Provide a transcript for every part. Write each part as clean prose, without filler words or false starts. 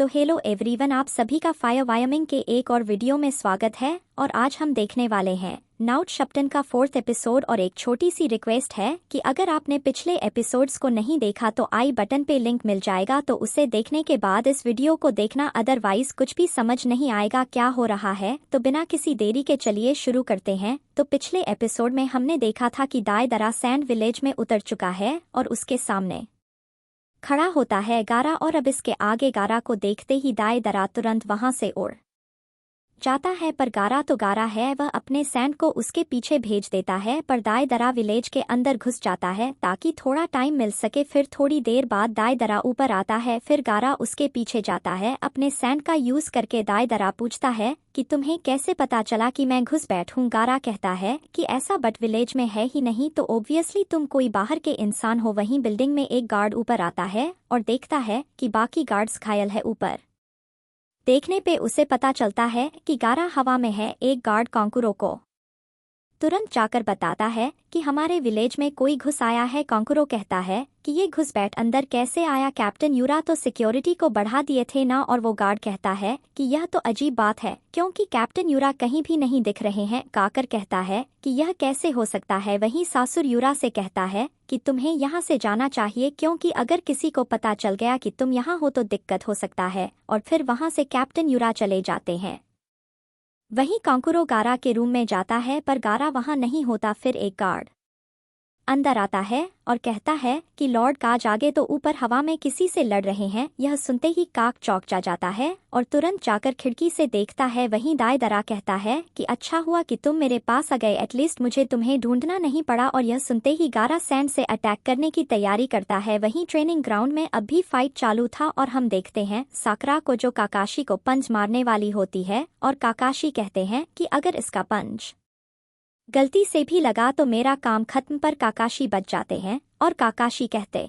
तो hello everyone, आप सभी का फायर वायमिंग के एक और वीडियो में स्वागत है। और आज हम देखने वाले हैं नाउट शप्टन का 4th एपिसोड। और एक छोटी सी रिक्वेस्ट है कि अगर आपने पिछले एपिसोड्स को नहीं देखा तो आई बटन पे लिंक मिल जाएगा, तो उसे देखने के बाद इस वीडियो को देखना, अदरवाइज कुछ भी समझ नहीं आएगा क्या हो रहा है। तो बिना किसी देरी के चलिए शुरू करते हैं। तो पिछले एपिसोड में हमने देखा था कि दायदरा सैंड विलेज में उतर चुका है और उसके सामने खड़ा होता है गारा, और अब इसके आगे गारा को देखते ही दायदरा तुरंत वहां से उड़ जाता है। पर गारा है, वह अपने सैंड को उसके पीछे भेज देता है। पर दायदरा विलेज के अंदर घुस जाता है ताकि थोड़ा टाइम मिल सके। फिर थोड़ी देर बाद दायदरा ऊपर आता है, फिर गारा उसके पीछे जाता है अपने सैंड का यूज करके। दायदरा पूछता है कि तुम्हें कैसे पता चला कि मैं घुस बैठूं। गारा कहता है कि ऐसा बट विलेज में है ही नहीं, तो ऑब्वियसली तुम कोई बाहर के इंसान हो। वहीं बिल्डिंग में एक गार्ड ऊपर आता है और देखता है कि बाकी गार्ड्स घायल है। ऊपर देखने पे उसे पता चलता है कि गारा हवा में है। एक गार्ड कांकुरो को तुरंत जाकर बताता है कि हमारे विलेज में कोई घुस आया है। कांकुरो कहता है कि ये घुसपैठ अंदर कैसे आया, कैप्टन यूरा तो सिक्योरिटी को बढ़ा दिए थे ना। और वो गार्ड कहता है कि यह तो अजीब बात है क्योंकि कैप्टन यूरा कहीं भी नहीं दिख रहे हैं। काकर कहता है कि यह कैसे हो सकता है। वहीं सासुर यूरा से कहता है कि तुम्हें यहाँ से जाना चाहिए, क्योंकि अगर किसी को पता चल गया कि तुम यहाँ हो तो दिक्कत हो सकता है। और फिर वहाँ से कैप्टन यूरा चले जाते हैं। वहीं कांकुरो गारा के रूम में जाता है, पर गारा वहां नहीं होता। फिर एक गार्ड अंदर आता है और कहता है कि लॉर्ड काज आगे तो ऊपर हवा में किसी से लड़ रहे हैं। यह सुनते ही काक चौंक जाता है और तुरंत जाकर खिड़की से देखता है। वहीं दायदरा कहता है कि अच्छा हुआ कि तुम मेरे पास आ गए, एटलीस्ट मुझे तुम्हें ढूंढना नहीं पड़ा। और यह सुनते ही गारा सैंड से अटैक करने की तैयारी करता है। वहीं ट्रेनिंग ग्राउंड में अब भी फाइट चालू था और हम देखते हैं साकरा को, जो काकाशी को पंच मारने वाली होती है। और काकाशी कहते हैं कि अगर इसका पंच गलती से भी लगा तो मेरा काम खत्म। पर काकाशी बच जाते हैं और काकाशी कहते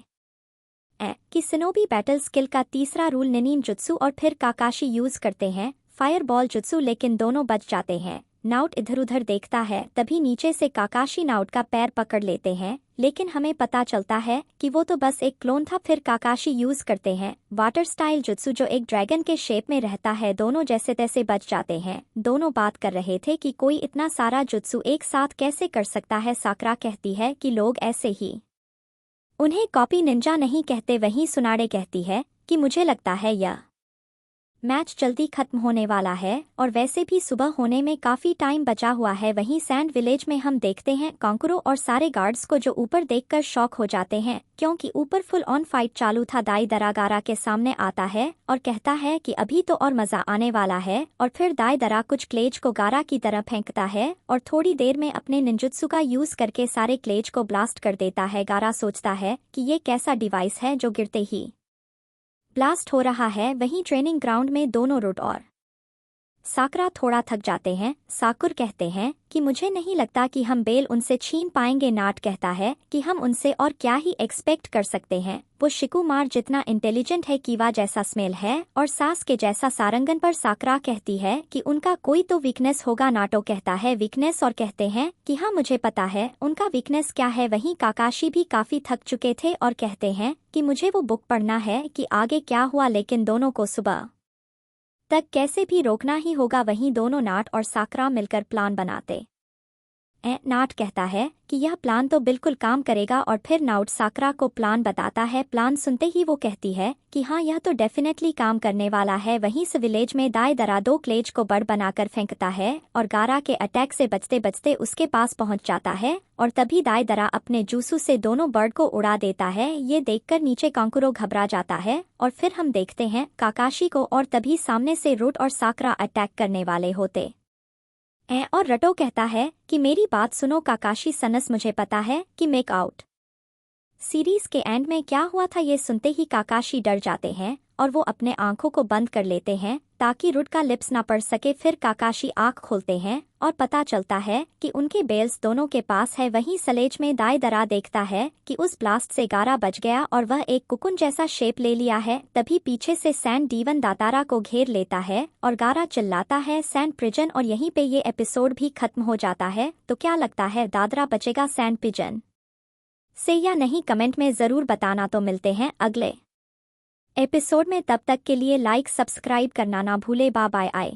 कि सिनोबी बैटल स्किल का तीसरा रूल निनिन जुत्सु, और फिर काकाशी यूज करते हैं फायर बॉल जुत्सु, लेकिन दोनों बच जाते हैं। नाउट इधर उधर देखता है, तभी नीचे से काकाशी नाउट का पैर पकड़ लेते हैं, लेकिन हमें पता चलता है कि वो तो बस एक क्लोन था। फिर काकाशी यूज करते हैं वाटर स्टाइल जुत्सु, जो एक ड्रैगन के शेप में रहता है। दोनों जैसे तैसे बच जाते हैं। दोनों बात कर रहे थे कि कोई इतना सारा जुत्सु एक साथ कैसे कर सकता है। साकरा कहती है कि लोग ऐसे ही उन्हें कॉपी निंजा नहीं कहते। वहीं सुनाड़े कहती है कि मुझे लगता है यह मैच जल्दी खत्म होने वाला है, और वैसे भी सुबह होने में काफी टाइम बचा हुआ है। वहीं सैंड विलेज में हम देखते हैं कांकुरो और सारे गार्ड्स को, जो ऊपर देखकर शॉक हो जाते हैं क्योंकि ऊपर फुल ऑन फाइट चालू था। दायदरा गारा के सामने आता है और कहता है कि अभी तो और मजा आने वाला है। और फिर दायदरा कुछ क्लेज को गारा की तरफ फेंकता है और थोड़ी देर में अपने निंजुत्सु का यूज करके सारे क्लेज को ब्लास्ट कर देता है। गारा सोचता है कि ये कैसा डिवाइस है जो गिरते ही ब्लास्ट हो रहा है। वहीं ट्रेनिंग ग्राउंड में दोनों रूट और साकरा थोड़ा थक जाते हैं। साकुर कहते हैं कि मुझे नहीं लगता कि हम बेल उनसे छीन पाएंगे। नाट कहता है कि हम उनसे और क्या ही एक्सपेक्ट कर सकते हैं। वो शिकुमार जितना इंटेलिजेंट है, कीवा जैसा स्मेल है और सास के जैसा सारंगन। पर साकरा कहती है कि उनका कोई तो वीकनेस होगा। नाटो कहता है वीकनेस, और कहते हैं कि हाँ मुझे पता है उनका वीकनेस क्या है। वहीं काकाशी भी काफी थक चुके थे और कहते हैं कि मुझे वो बुक पढ़ना है कि आगे क्या हुआ, लेकिन दोनों को सुबह तक कैसे भी रोकना ही होगा। वहीं दोनों नाट और साकरा मिलकर प्लान बनाते नाट कहता है कि यह प्लान तो बिल्कुल काम करेगा, और फिर नाउट साकरा को प्लान बताता है। प्लान सुनते ही वो कहती है कि हाँ यह तो डेफिनेटली काम करने वाला है। वहीं से विलेज में दायदरा दो क्लेज को बड़ बनाकर फेंकता है और गारा के अटैक से बचते बचते उसके पास पहुंच जाता है। और तभी दायदरा अपने जूसू से दोनों बर्ड को उड़ा देता है। ये देखकर नीचे कांकुरो घबरा जाता है। और फिर हम देखते हैं काकाशी को, और तभी सामने से रूट और साकरा अटैक करने वाले होते और रटो कहता है कि मेरी बात सुनो काकाशी सनस, मुझे पता है कि मेक आउट सीरीज के एंड में क्या हुआ था। ये सुनते ही काकाशी डर जाते हैं और वो अपने आंखों को बंद कर लेते हैं ताकि रुट का लिप्स ना पड़ सके। फिर काकाशी आंख खोलते हैं और पता चलता है कि उनके बेल्स दोनों के पास है। वहीं सलेज में दायदरा देखता है कि उस ब्लास्ट से गारा बच गया और वह एक कुकुन जैसा शेप ले लिया है। तभी पीछे से सैंड डीवन दातारा को घेर लेता है और गारा चिल्लाता है सैंड प्रिजन, और यहीं पे ये एपिसोड भी खत्म हो जाता है। तो क्या लगता है दादरा बचेगा सैंड पिजन से या नहीं, कमेंट में जरूर बताना। तो मिलते हैं अगले एपिसोड में। तब तक के लिए लाइक सब्सक्राइब करना ना भूले। Bye bye.